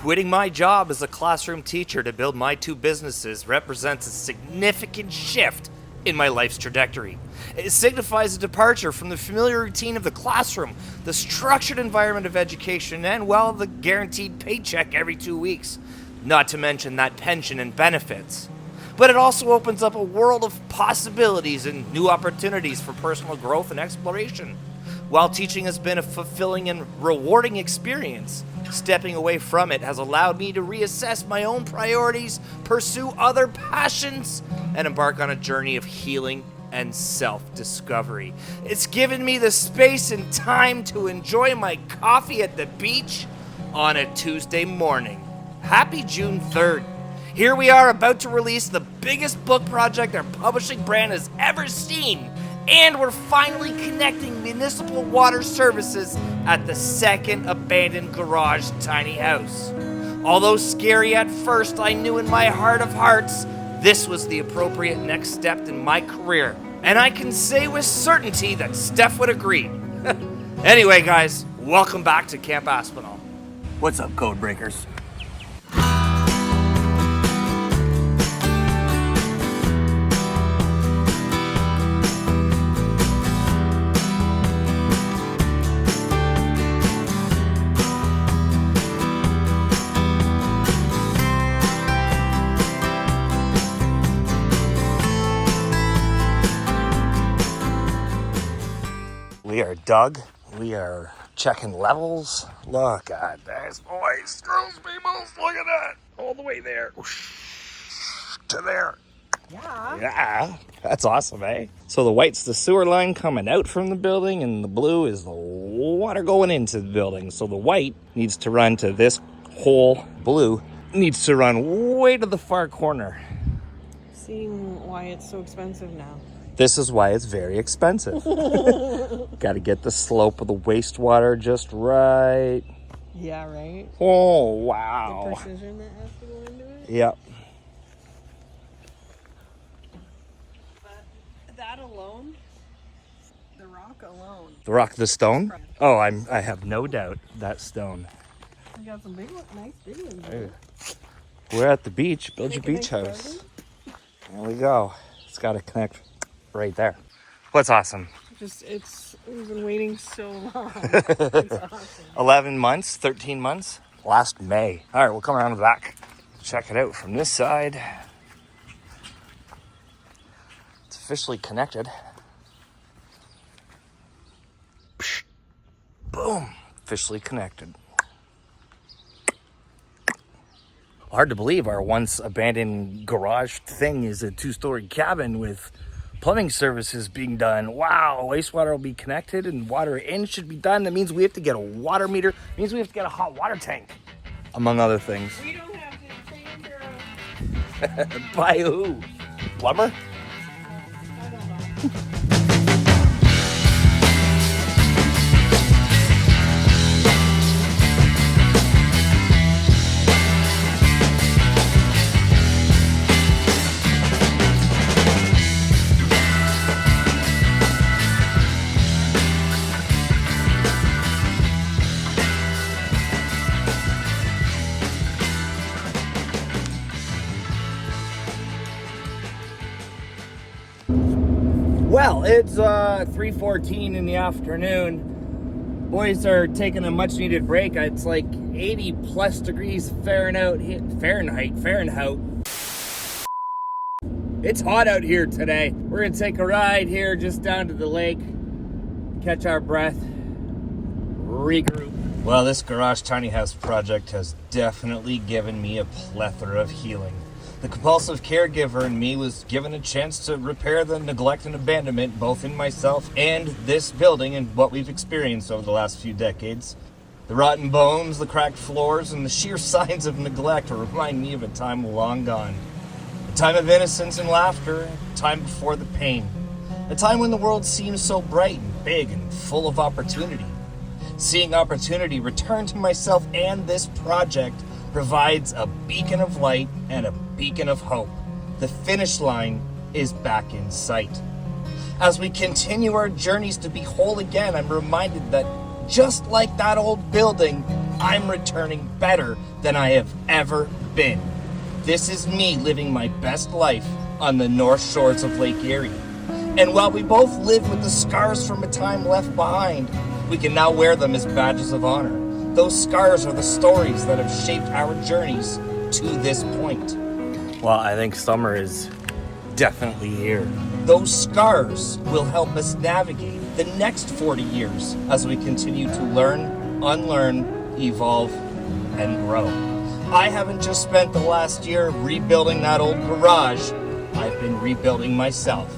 Quitting my job as a classroom teacher to build my two businesses represents a significant shift in my life's trajectory. It signifies a departure from the familiar routine of the classroom, the structured environment of education, and, well, the guaranteed paycheck every 2 weeks, not to mention that pension and benefits. But it also opens up a world of possibilities and new opportunities for personal growth and exploration. While teaching has been a fulfilling and rewarding experience, stepping away from it has allowed me to reassess my own priorities, pursue other passions, and embark on a journey of healing and self-discovery. It's given me the space and time to enjoy my coffee at the beach on a Tuesday morning. Happy June 3rd. Here we are about to release the biggest book project our publishing brand has ever seen. And we're finally connecting municipal water services at the second abandoned garage tiny house. Although scary at first, I knew in my heart of hearts this was the appropriate next step in my career. And I can say with certainty that Steph would agree. Anyway, guys, welcome back to Camp Aspinall. What's up, code breakers? We are dug. We are checking levels. Look at this, boys. Screws, peoples. Look at that. All the way there. To there. Yeah. That's awesome, eh? So the white's the sewer line coming out from the building, and the blue is the water going into the building. So the white needs to run to this hole. Blue needs to run way to the far corner. Seeing why it's so expensive now. This is why it's very expensive. Got to get the slope of the wastewater just right. Yeah, right? Oh, wow. The precision that has to go into it. Yep. But that alone, the rock alone. The rock, the stone? Oh, I have no doubt that stone. You got some big, nice big ones. There. We're at the beach. Build your beach house. There we go. It's got to connect right there. What's awesome? We've been waiting so long. It's awesome. 11 months, 13 months. Last May. All right, we'll come around the back. Check it out from this side. It's officially connected. Boom. Officially connected. Hard to believe our once abandoned garage thing is a 2-story cabin with plumbing services being done. Wow, wastewater will be connected and water in should be done. That means we have to get a water meter. It means we have to get a hot water tank, among other things. We don't have to take care of. By who? Plumber? I don't know. Well, it's 3:14 in the afternoon. Boys are taking a much needed break. It's like 80 plus degrees Fahrenheit. It's hot out here today. We're gonna take a ride here just down to the lake, catch our breath, regroup. Well, this garage tiny house project has definitely given me a plethora of healing. The compulsive caregiver in me was given a chance to repair the neglect and abandonment both in myself and this building and what we've experienced over the last few decades. The rotten bones, the cracked floors, and the sheer signs of neglect remind me of a time long gone. A time of innocence and laughter, a time before the pain. A time when the world seemed so bright and big and full of opportunity. Seeing opportunity return to myself and this project provides a beacon of light and a beacon of hope. The finish line is back in sight. As we continue our journeys to be whole again, I'm reminded that just like that old building, I'm returning better than I have ever been. This is me living my best life on the north shores of Lake Erie. And while we both live with the scars from a time left behind, we can now wear them as badges of honor. Those scars are the stories that have shaped our journeys to this point. Well, I think summer is definitely here. Those scars will help us navigate the next 40 years as we continue to learn, unlearn, evolve, and grow. I haven't just spent the last year rebuilding that old garage. I've been rebuilding myself.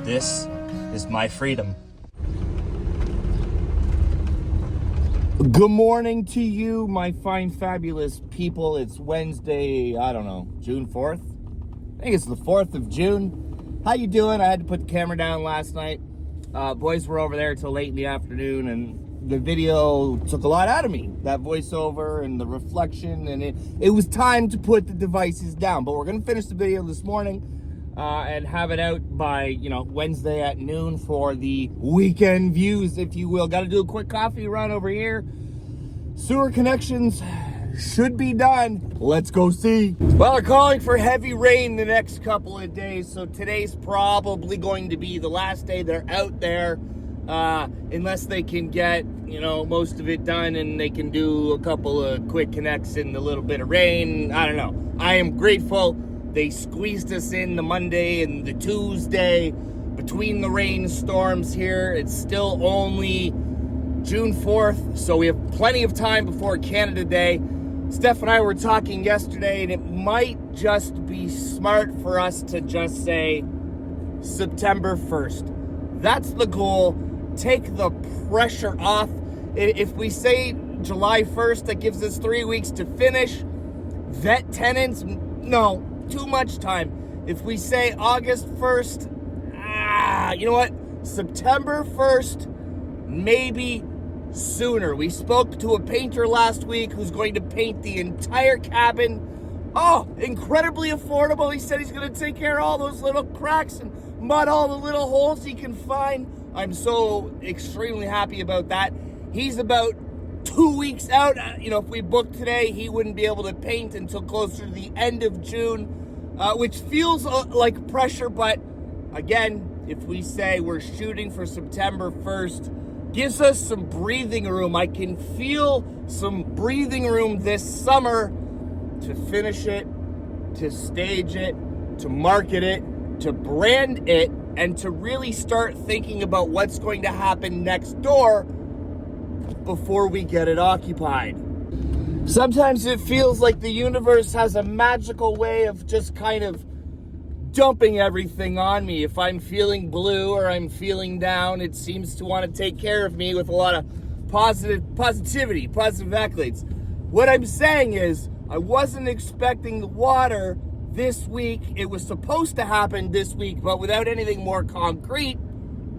This is my freedom. Good morning to you, my fine, fabulous people. It's Wednesday, I don't know, June 4th? I think it's the 4th of June. How you doing? I had to put the camera down last night. Boys were over there till late in the afternoon, and the video took a lot out of me. That voiceover and the reflection, and it was time to put the devices down. But we're going to finish the video this morning and have it out by, Wednesday at noon for the weekend views, if you will. Got to do a quick coffee run over here. Sewer connections should be done. Let's go see. Well, they're calling for heavy rain the next couple of days, so today's probably going to be the last day they're out there, unless they can get, most of it done and they can do a couple of quick connects in the little bit of rain. I don't know. I am grateful they squeezed us in the Monday and the Tuesday between the rainstorms here. It's still only June 4th, so we have plenty of time before Canada Day. Steph and I were talking yesterday, and it might just be smart for us to just say September 1st. That's the goal. Take the pressure off. If we say July 1st, that gives us 3 weeks to finish. Vet tenants, no, too much time. If we say August 1st, you know what? September 1st, maybe sooner. We spoke to a painter last week who's going to paint the entire cabin. Oh, incredibly affordable. He said he's going to take care of all those little cracks and mud all the little holes he can find. I'm so extremely happy about that. He's about 2 weeks out. If we booked today, he wouldn't be able to paint until closer to the end of June, which feels like pressure, but again, if we say we're shooting for September 1st, gives us some breathing room. I can feel some breathing room this summer to finish it, to stage it, to market it, to brand it, and to really start thinking about what's going to happen next door before we get it occupied. Sometimes it feels like the universe has a magical way of just kind of dumping everything on me. If I'm feeling blue or I'm feeling down, it seems to want to take care of me with a lot of positivity, positive accolades. What I'm saying is, I wasn't expecting the water this week. It was supposed to happen this week, but without anything more concrete,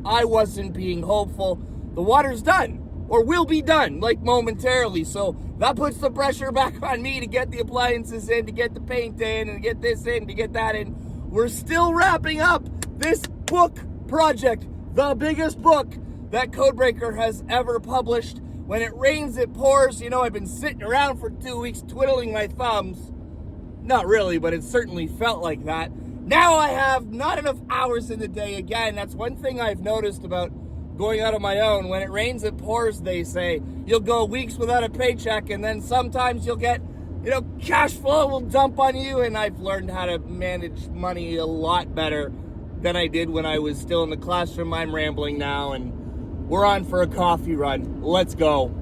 I wasn't being hopeful. The water's done, or will be done, momentarily. So that puts the pressure back on me to get the appliances in, to get the paint in, and to get this in, to get that in. We're still wrapping up this book project, the biggest book that Codebreaker has ever published. When it rains, it pours. I've been sitting around for 2 weeks twiddling my thumbs. Not really, but it certainly felt like that. Now I have not enough hours in the day. Again, that's one thing I've noticed about going out on my own. When it rains, it pours, they say. You'll go weeks without a paycheck, and then sometimes you'll get cash flow will dump on you, and I've learned how to manage money a lot better than I did when I was still in the classroom. I'm rambling now, and we're on for a coffee run. Let's go.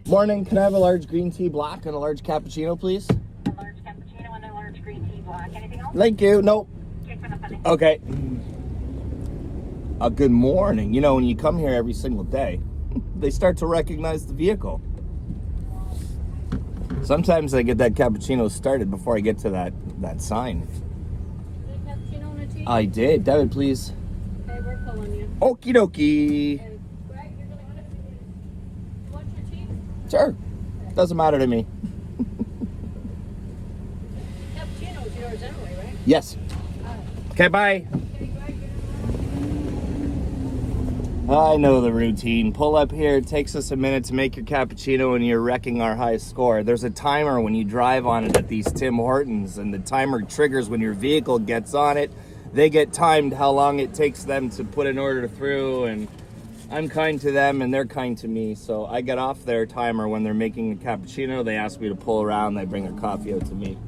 Morning, can I have a large green tea black and a large cappuccino, please? A large cappuccino and a large green tea black. Anything else? Thank you. Nope. Okay. Good morning. When you come here every single day, they start to recognize the vehicle. Sometimes I get that cappuccino started before I get to that sign. Cappuccino and a tea? I did. David, please. Okay, we're pulling you. Okie dokie. Okay, Greg, you're gonna have to. You want your tea? Sure. Doesn't matter to me. Cappuccino's yours anyway, right? Yes. Okay, bye. Okay, Greg, I know the routine. Pull up here. It takes us a minute to make your cappuccino and you're wrecking our high score. There's a timer when you drive on it at these Tim Hortons, and the timer triggers when your vehicle gets on it. They get timed how long it takes them to put an order through, and I'm kind to them and they're kind to me. So I get off their timer when they're making a cappuccino. They ask me to pull around. They bring a coffee out to me.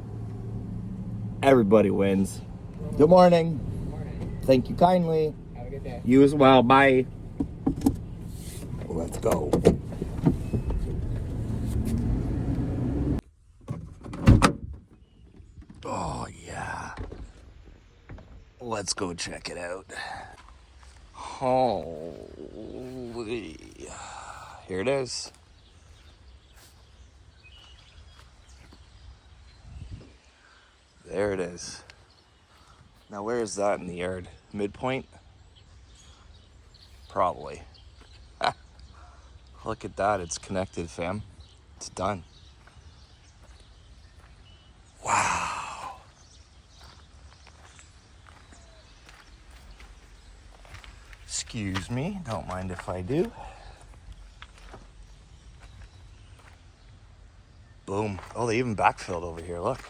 Everybody wins. Good morning. Good morning. Thank you kindly. Have a good day. You as well. Bye. Let's go. Oh, yeah. Let's go check it out. Holy. Here it is. There it is. Now, where is that in the yard? Midpoint? Probably. Look at that. It's connected, fam. It's done. Wow. Excuse me. Don't mind if I do. Boom. Oh, they even backfilled over here. Look.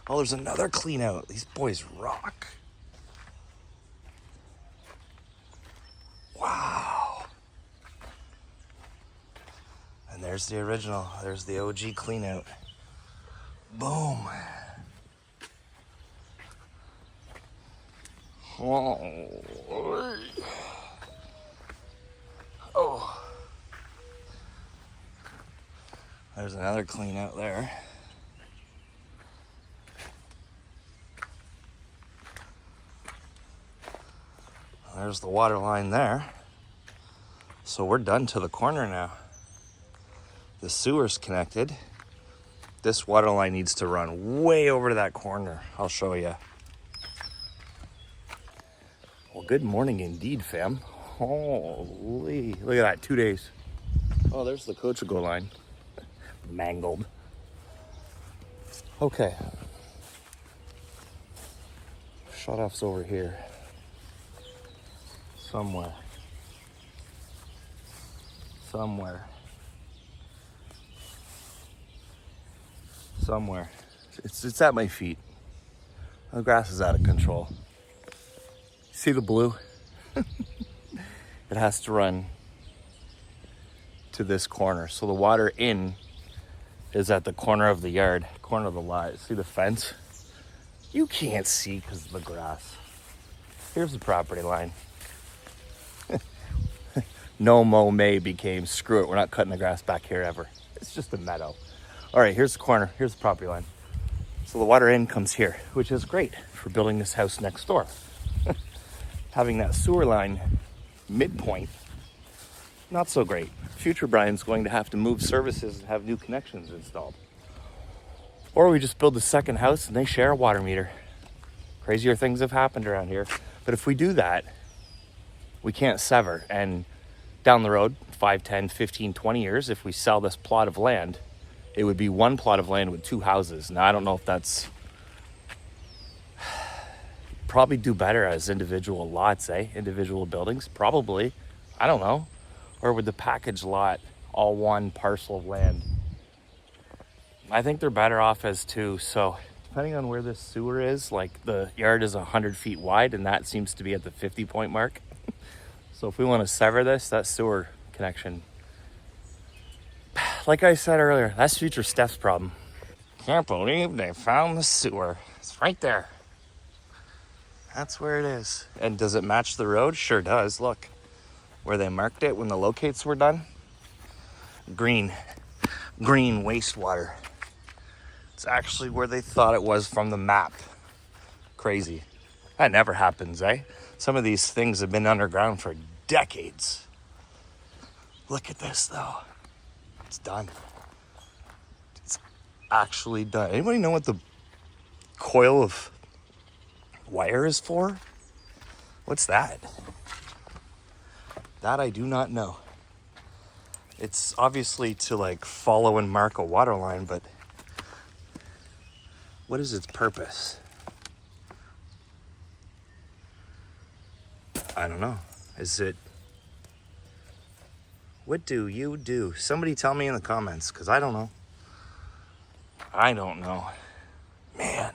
Oh, there's another clean out. These boys rock. Wow. And there's the original. There's the OG clean out. Boom. Oh. There's another clean out there. There's the water line there. So we're done to the corner now. The sewer's connected. This water line needs to run way over to that corner. I'll show you. Well, good morning indeed, fam. Holy, look at that, 2 days. Oh, there's the Cochago line. Mangled. Okay. Shut-off's over here. Somewhere. It's at my feet. The grass is out of control. See the blue? It has to run to this corner. So the water in is at the corner of the yard, corner of the lot. See the fence? You can't see because of the grass. Here's the property line. No mow may became screw it. We're not cutting the grass back here ever. It's just a meadow. All right, here's the corner. Here's the property line. So the water in comes here, which is great for building this house next door. Having that sewer line midpoint, not so great. Future Brian's going to have to move services and have new connections installed. Or we just build a second house and they share a water meter. Crazier things have happened around here. But if we do that, we can't sever. And down the road, 5, 10, 15, 20 years, if we sell this plot of land, it would be one plot of land with 2 houses. Now, I don't know if that's... Probably do better as individual lots, Individual buildings, probably. I don't know. Or with the package lot, all one parcel of land. I think they're better off as 2. So depending on where this sewer is, like the yard is 100 feet wide and that seems to be at the 50 point mark. So if we want to sever this, that sewer connection, like I said earlier, that's future Steph's problem. Can't believe they found the sewer. It's right there. That's where it is. And does it match the road? Sure does. Look, where they marked it when the locates were done. Green wastewater. It's actually where they thought it was from the map. Crazy. That never happens, Some of these things have been underground for decades. Look at this, though. It's done. actually done. Anybody know what the coil of wire is for? What's that? That I do not know. It's obviously to like follow and mark a water line, but what is its purpose? I don't know. Is it... What do you do? Somebody tell me in the comments, because I don't know. I don't know. Man.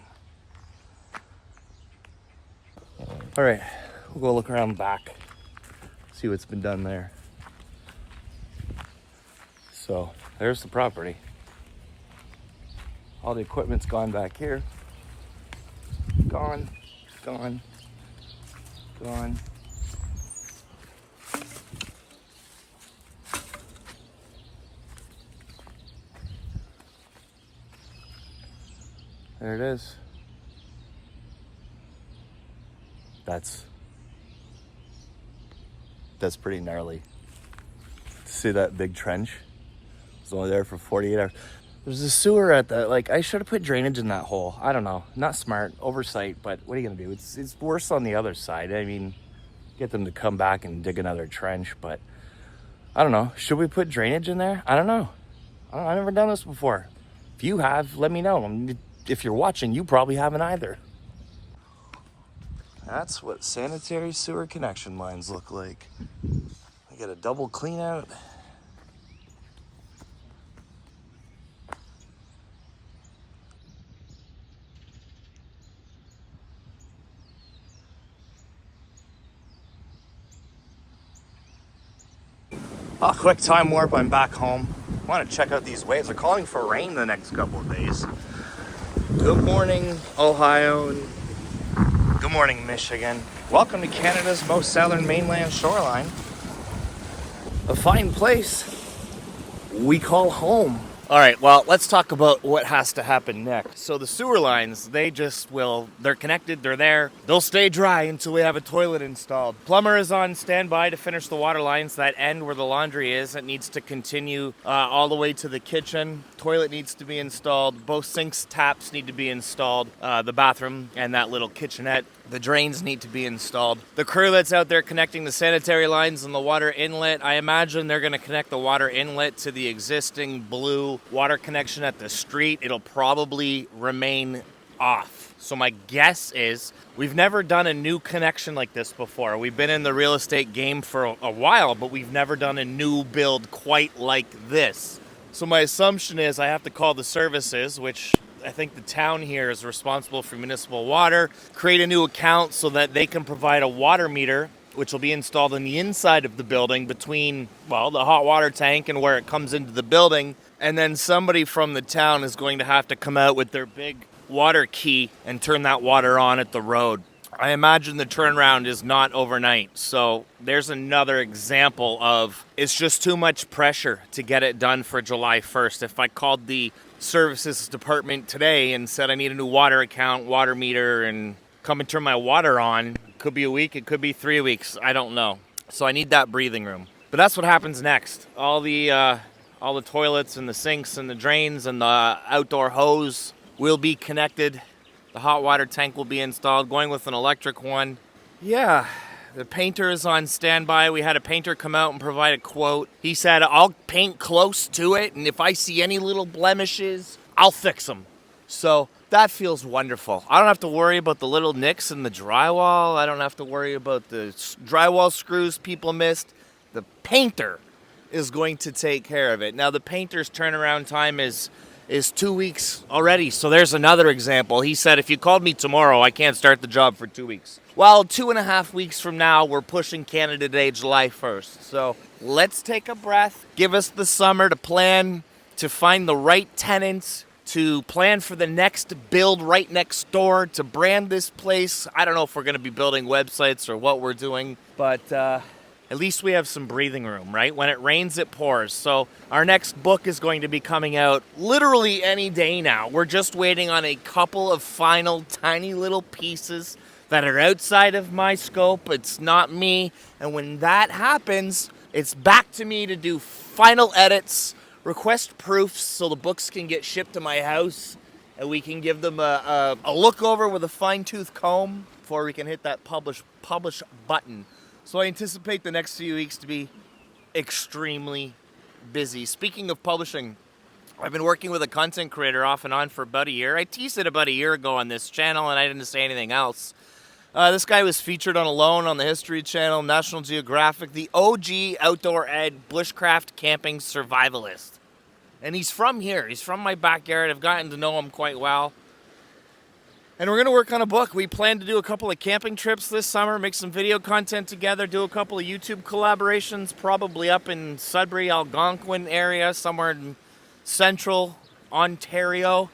All right, we'll go look around back, see what's been done there. So there's the property. All the equipment's gone back here. Gone, gone, gone. There it is. That's pretty gnarly. See that big trench? It was only there for 48 hours. There's a sewer at that. Like, I should have put drainage in that hole. I don't know. Not smart. Oversight. But what are you going to do? It's worse on the other side. I mean, get them to come back and dig another trench. But I don't know. Should we put drainage in there? I don't know. I've never done this before. If you have, let me know. If you're watching, you probably haven't either. That's what sanitary sewer connection lines look like. I got a double clean out. Oh, quick time warp, I'm back home. I want to check out these waves. They're calling for rain the next couple of days. Good morning, Ohio, and good morning, Michigan. Welcome to Canada's most southern mainland shoreline. A fine place we call home. All right, well, let's talk about what has to happen next. So the sewer lines, they're connected, they're there. They'll stay dry until we have a toilet installed. Plumber is on standby to finish the water lines. That end where the laundry is, it needs to continue all the way to the kitchen. Toilet needs to be installed. Both sinks, taps need to be installed. The bathroom and that little kitchenette. The drains need to be installed. The crew that's out there connecting the sanitary lines and the water inlet, I imagine they're going to connect the water inlet to the existing blue water connection at the street. It'll probably remain off. So my guess is we've never done a new connection like this before. We've been in the real estate game for a while, but we've never done a new build quite like this. So my assumption is I have to call the services, which I think the town here is responsible for municipal water, create a new account so that they can provide a water meter, which will be installed on the inside of the building between, well, the hot water tank and where it comes into the building. And then somebody from the town is going to have to come out with their big water key and turn that water on at the road. I imagine the turnaround is not overnight. So there's another example of it's just too much pressure to get it done for July 1st. If I called the services department today and said I need a new water account, water meter, and come and turn my water on, it could be a week, it could be 3 weeks, I don't know. So I need that breathing room. But that's what happens next. All the toilets and the sinks and the drains and the outdoor hose will be connected. The hot water tank will be installed, going with an electric one. Yeah, the painter is on standby. We had a painter come out and provide a quote. He said, I'll paint close to it, and if I see any little blemishes, I'll fix them. So that feels wonderful. I don't have to worry about the little nicks in the drywall. I don't have to worry about the drywall screws people missed. The painter is going to take care of it. Now, the painter's turnaround time is 2 weeks already. So there's another example. He said, if you called me tomorrow, I can't start the job for 2 weeks. Well, 2.5 weeks from now, we're pushing Canada Day, July 1st. So let's take a breath. Give us the summer to plan, to find the right tenants, to plan for the next build right next door, to brand this place. I don't know if we're going to be building websites or what we're doing, but at least we have some breathing room, right? When it rains, it pours. So our next book is going to be coming out literally any day now. We're just waiting on a couple of final tiny little pieces that are outside of my scope. It's not me. And when that happens, it's back to me to do final edits, request proofs so the books can get shipped to my house and we can give them a look over with a fine-tooth comb before we can hit that publish button. So I anticipate the next few weeks to be extremely busy. Speaking of publishing, I've been working with a content creator off and on for about a year. I teased it about a year ago on this channel and I didn't say anything else. This guy was featured on Alone on the History Channel, National Geographic, the OG outdoor ed bushcraft camping survivalist. And he's from here. He's from my backyard. I've gotten to know him quite well. And we're going to work on a book. We plan to do a couple of camping trips this summer, make some video content together, do a couple of YouTube collaborations, probably up in Sudbury, Algonquin area, somewhere in central Ontario.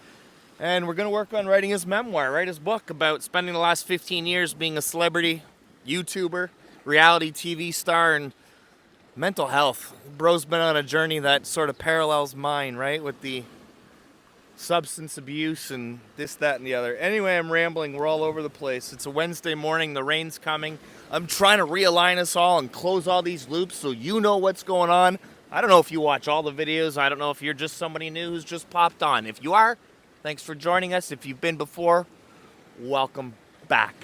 And we're going to work on writing his memoir, write his book about spending the last 15 years being a celebrity, YouTuber, reality TV star, and mental health. Bro's been on a journey that sort of parallels mine, right? With the substance abuse and this, that, and the other. Anyway, I'm rambling. We're all over the place. It's a Wednesday morning. The rain's coming. I'm trying to realign us all and close all these loops so you know what's going on. I don't know if you watch all the videos. I don't know if you're just somebody new who's just popped on. If you are, thanks for joining us. If you've been before, welcome back.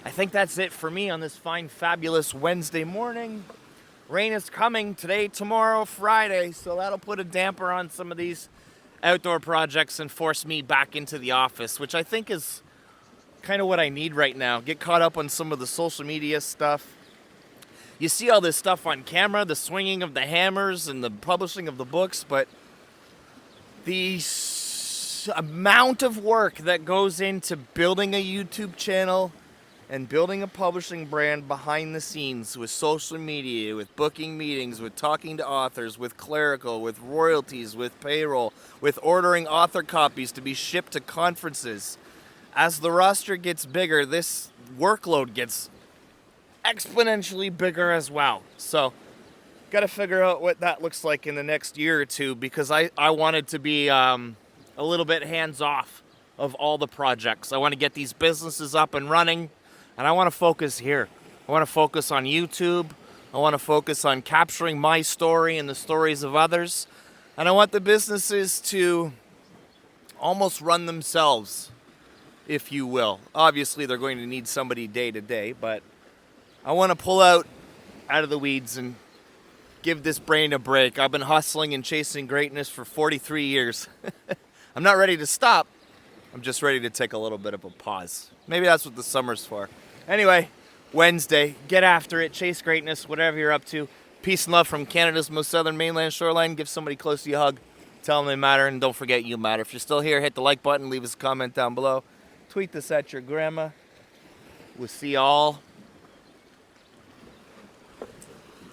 I think that's it for me on this fine, fabulous Wednesday morning. Rain is coming today, tomorrow, Friday, so that'll put a damper on some of these outdoor projects and force me back into the office, which I think is kind of what I need right now. Get caught up on some of the social media stuff. You see all this stuff on camera, the swinging of the hammers and the publishing of the books, but the amount of work that goes into building a YouTube channel and building a publishing brand behind the scenes with social media, with booking meetings, with talking to authors, with clerical, with royalties, with payroll, with ordering author copies to be shipped to conferences. As the roster gets bigger, this workload gets exponentially bigger as well. So, got to figure out what that looks like in the next year or two, because I wanted to be a little bit hands-off of all the projects. I want to get these businesses up and running. And I want to focus here. I want to focus on YouTube. I want to focus on capturing my story and the stories of others. And I want the businesses to almost run themselves, if you will. Obviously, they're going to need somebody day to day, but I want to pull out of the weeds and give this brain a break. I've been hustling and chasing greatness for 43 years. I'm not ready to stop. I'm just ready to take a little bit of a pause. Maybe that's what the summer's for. Anyway, Wednesday, get after it, chase greatness, whatever you're up to. Peace and love from Canada's most southern mainland shoreline. Give somebody close to you a hug. Tell them they matter, and don't forget you matter. If you're still here, hit the like button, leave us a comment down below. Tweet this at your grandma. We'll see y'all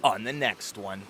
on the next one.